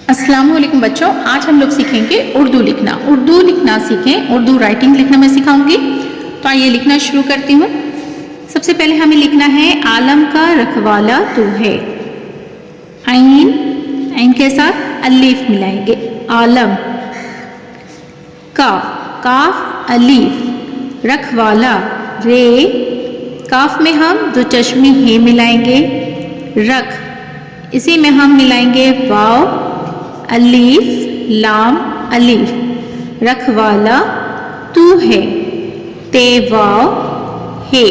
अस्सलाम वालेकुम बच्चों, आज हम लोग सीखेंगे उर्दू लिखना। उर्दू लिखना सीखें, उर्दू राइटिंग लिखना मैं सिखाऊंगी। तो आइए लिखना शुरू करती हूँ। सबसे पहले हमें लिखना है आलम का रखवाला तू है। आइन, आइन के साथ अलीफ मिलाएंगे। आलम का, काफ अलीफ, रखवाला रे, काफ में हम दो चश्मी हे मिलाएंगे। रख, इसी में हम मिलाएंगे वाव अलीफ लाम अलीफ, रखवाला तू है, ते वाव है।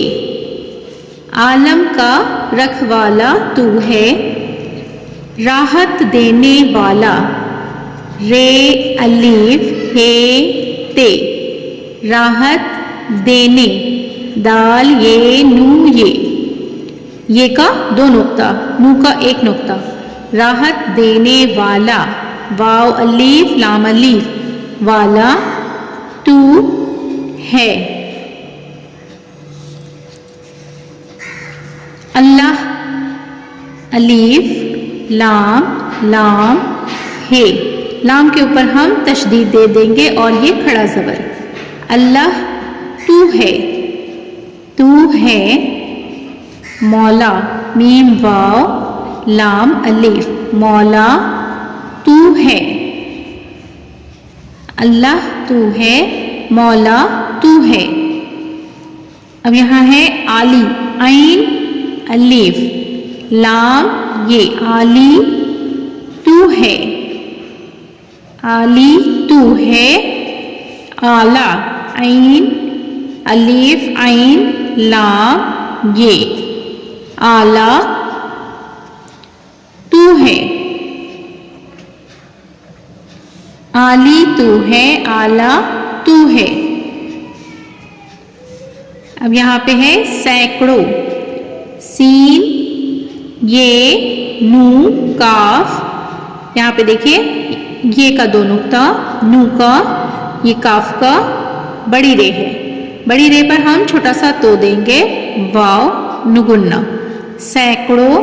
आलम का रखवाला तू है, राहत देने वाला रे अलीफ है ते, राहत देने दाल ये नू ये का दो नुक्ता, नू का एक नुक्ता। राहत देने वाला वाव अलीफ लाम अलीफ, वाला तू है। अल्लाह अलीफ लाम लाम है, लाम के ऊपर हम तशदीद दे देंगे और ये खड़ा ज़बर। अल्लाह तू है मौला मीम वाव लाम अलीफ, मौला तू है। अल्लाह तू है, मौला तू है। अब यहाँ है आली, आइन अलीफ लाम ये, आली तू है, आली तू है। आला आइन अलीफ आइन लाम ये, आला तू है। आली तू है, आला तू है। अब यहाँ पे है सैकड़ों, सीन ये नू काफ, यहाँ पे देखिए ये का दो नुक्ता, नू का ये काफ का बड़ी रे है। बड़ी रे पर हम छोटा सा तो देंगे वाव नुगुन्ना। सैकड़ों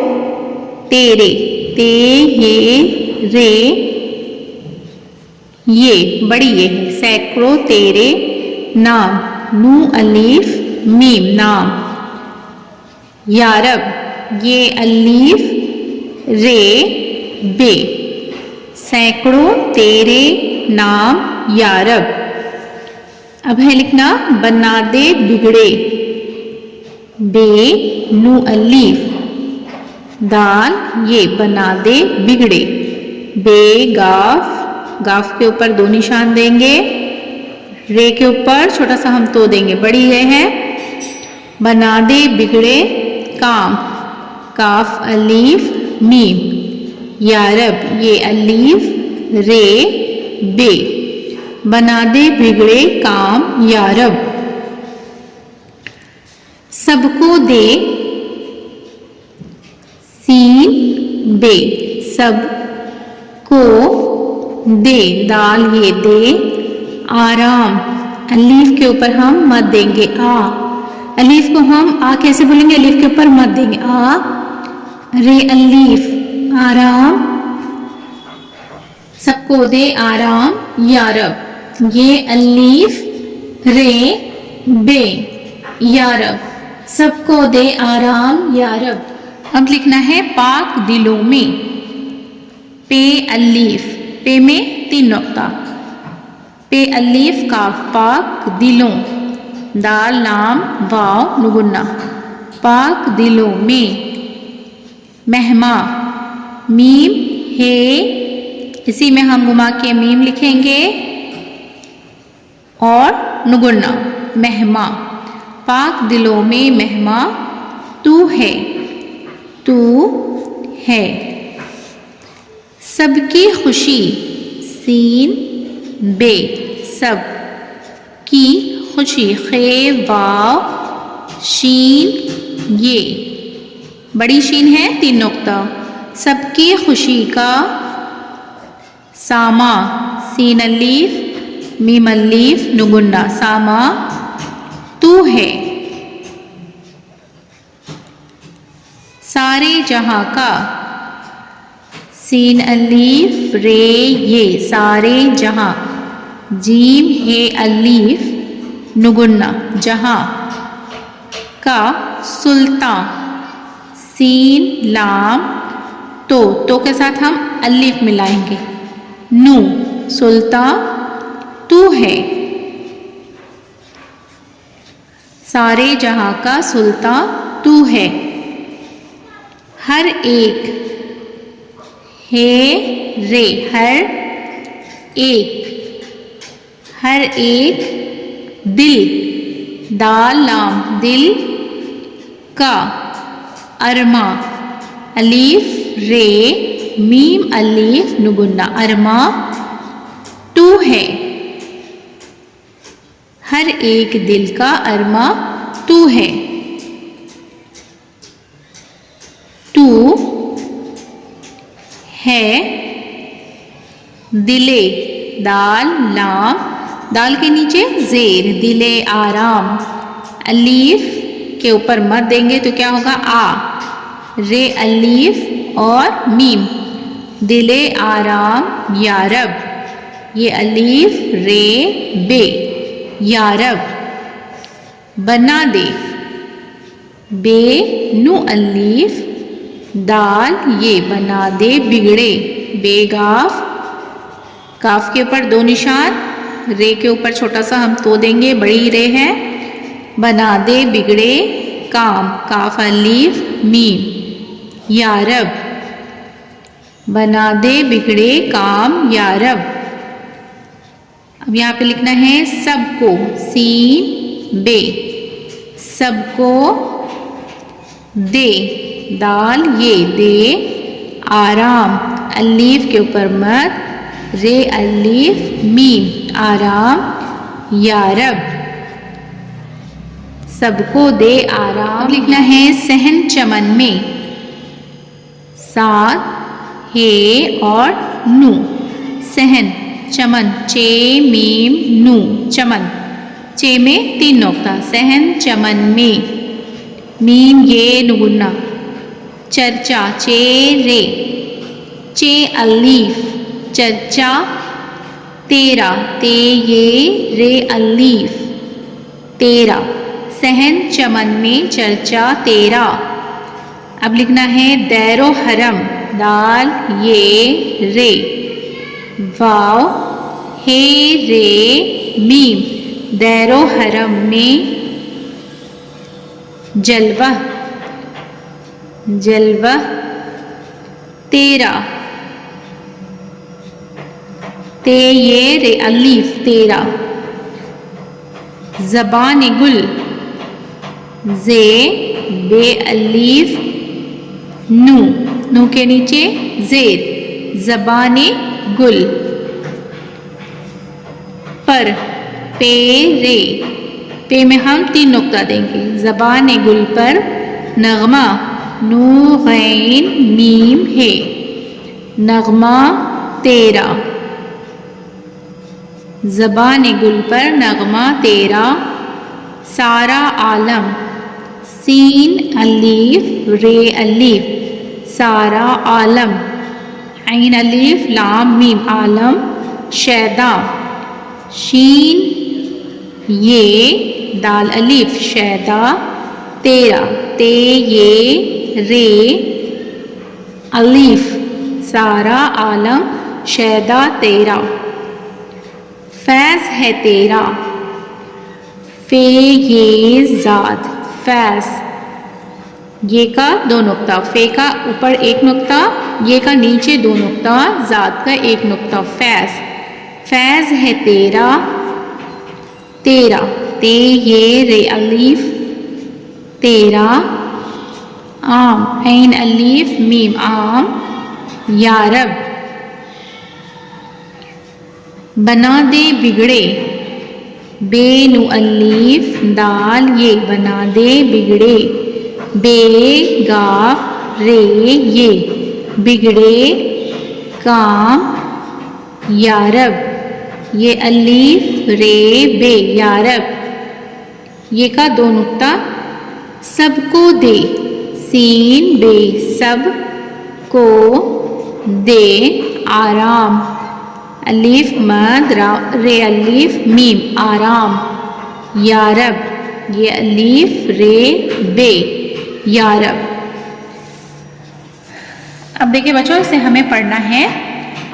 तेरे, ते ये रे ये बड़ी ये है, सैकड़ों तेरे नाम नू अलीफ मीम नाम। यारब ये अलीफ रे बे, सैकड़ों तेरे नाम यारब। अब है लिखना बना दे बिगड़े, बे नू अलीफ दाल ये, बना दे बिगड़े। बे गाफ, गाफ के ऊपर दो निशान देंगे, रे के ऊपर छोटा सा हम तो देंगे, बड़ी रे है। बना दे बिगड़े काम, काफ अलीफ मीम, यारब ये अलीफ रे बे, बना दे बिगड़े काम यारब। सबको दे सीन बे, सब को दे दाल ये दे, आराम अलीफ के ऊपर हम मत देंगे आ, अलीफ को हम आ कैसे बोलेंगे, अलीफ के ऊपर मत देंगे आ, रे अलीफ आराम, सबको दे आराम यारब, ये अलीफ रे बे यारब, सबको दे आराम यारब। अब लिखना है पाक दिलों में, पे अलीफ, पे में तीन नुक्ता, पे अलीफ काफ पाक दिलों, दाल लाम वाव नुगुन्ना, पाक दिलों में। मेहमा मीम है, इसी में हम घुमा के मीम लिखेंगे और नुगुन्ना मेहमा, पाक दिलों में मेहमा तू है, तू है। सबकी खुशी सीन बे, सब की खुशी खे वाव शीन ये, बड़ी शीन है तीन नुक्ता। सबकी खुशी का सामा सीन अलीफ मीम अलीफ नुगुन्ना, सामा तू है। सारे जहां का सीन अलीफ रे ये सारे जहां, जीम हे अलीफ नुगुन्ना जहां, का सुल्तान, सीन लाम तो के साथ हम अलीफ मिलाएंगे, नू सुल्तान तू है, सारे जहां का सुल्तान तू है। हर एक हे रे हर एक, हर एक दिल दाल लाम दिल का, अरमा अलीफ रे मीम अलीफ नुगुन्ना अरमा तू है, हर एक दिल का अरमा तू है। तू है दिले दाल लाम, दाल के नीचे जेर दिले आराम, अलीफ के ऊपर मत देंगे तो क्या होगा आ, रे अलीफ और मीम, दिले आराम यारब, ये अलीफ रे बे यारब। बना दे बे नू अलीफ दाल ये बना दे बिगड़े, बेगाफ काफ के ऊपर दो निशान, रे के ऊपर छोटा सा हम तो देंगे, बड़ी रे है, बना दे बिगड़े काम, काफ अलीफ मीम यारब, बना दे बिगड़े काम यारब। अब यहाँ पे लिखना है सबको, सीन बे सबको दे दाल ये दे आराम, अलीफ के ऊपर मत, रे अलीफ मीम आराम यारब, सबको दे आराम। लिखना है सहन चमन में, साथ हे और नू, सहन चमन चे मीम नू चमन, चे में 3 नोक्ता, सहन चमन में, मीम ये नुगुन्ना, चर्चा चे रे, चे अलीफ चर्चा तेरा, ते ये रे अलीफ तेरा, सहन चमन में चर्चा तेरा। अब लिखना है दैरो हरम, दाल ये रे, वाव हे रे मीम, दैरो हरम में जलवा, जलवा तेरा, ते ये रे अलीफ तेरा, ज़बान गुल, जे बे अलीफ नू, नू के नीचे जेर, ज़बान गुल, पर पे रे, पे में हम 3 नुक्ता देंगे, ज़बान गुल पर नगमा, नू गैन मीम है, नगमा तेरा, ज़बान गुल पर नगमा तेरा, सारा आलम, सीन अलीफ रे अलीफ सारा आलम, ऐन अलीफ लाम मीम आलम शैदा, शीन ये दाल अलीफ शैदा तेरा, ते ये रे अलीफ सारा आलम शैदा तेरा, फैज़ है तेरा, फे ये ज़ाद फैज़, ये का 2 नुक्ता, फे का ऊपर 1 नुक्ता, ये का नीचे 2 नुक्ता, ज़ाद का 1 नुक्ता, फैज़, फैज़ है तेरा, तेरा, ते ये रे अलीफ तेरा, आम ऐन अलीफ मीम आम यारब, बना दे बिगड़े, बेनु अलीफ दाल ये बना दे बिगड़े, बेगाफ रे ये बिगड़े काम यारब, ये अलीफ रे बे यारब, ये का 2 नुक्ता, सबको दे, सीन बे सब को दे आराम, अलीफ मद रे अलीफ मीम आराम, या रब, ये अलीफ रे बे, या रब। अब देखिए बच्चों, इसे हमें पढ़ना है।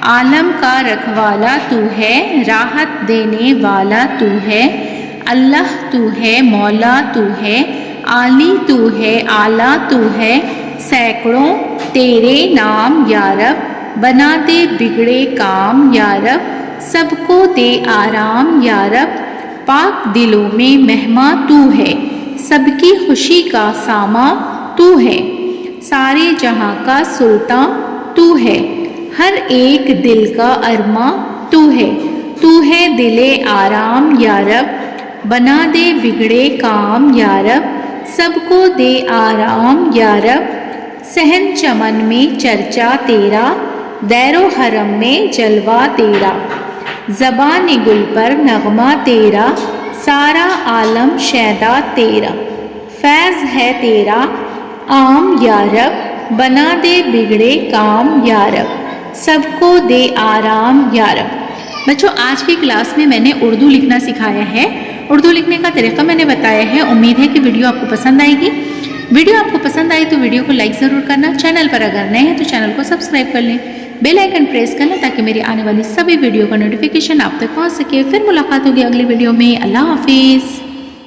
आलम का रखवाला तू है, राहत देने वाला तू है, अल्लाह तू है, मौला तू है, आली तू है, आला तू है, सैकड़ों तेरे नाम या रब, बना दे बिगड़े काम या रब, सबको दे आराम या रब, पाक दिलों में मेहमा तू है, सबकी खुशी का सामा तू है, सारे जहां का सुल्तान तू है, हर एक दिल का अरमा तू है दिले आराम या रब, बना दे बिगड़े काम या रब, सबको दे आराम या रब, सहन चमन में चर्चा तेरा, दैरो हरम में जलवा तेरा, ज़बान गुल पर नगमा तेरा, सारा आलम शैदा तेरा, फैज़ है तेरा आम या रब, बना दे बिगड़े काम या रब, सबको दे आराम या रब। बच्चों, आज की क्लास में मैंने उर्दू लिखना सिखाया है। उर्दू लिखने का तरीका मैंने बताया है। उम्मीद है कि वीडियो आपको पसंद आएगी। वीडियो आपको पसंद आई तो वीडियो को लाइक ज़रूर करना। चैनल पर अगर नए हैं तो चैनल को सब्सक्राइब कर लें, बेल आइकन प्रेस कर लें ताकि मेरी आने वाली सभी वीडियो का नोटिफिकेशन आप तक पहुँच सके। फिर मुलाकात होगी अगली वीडियो में। अल्लाह हाफिज़।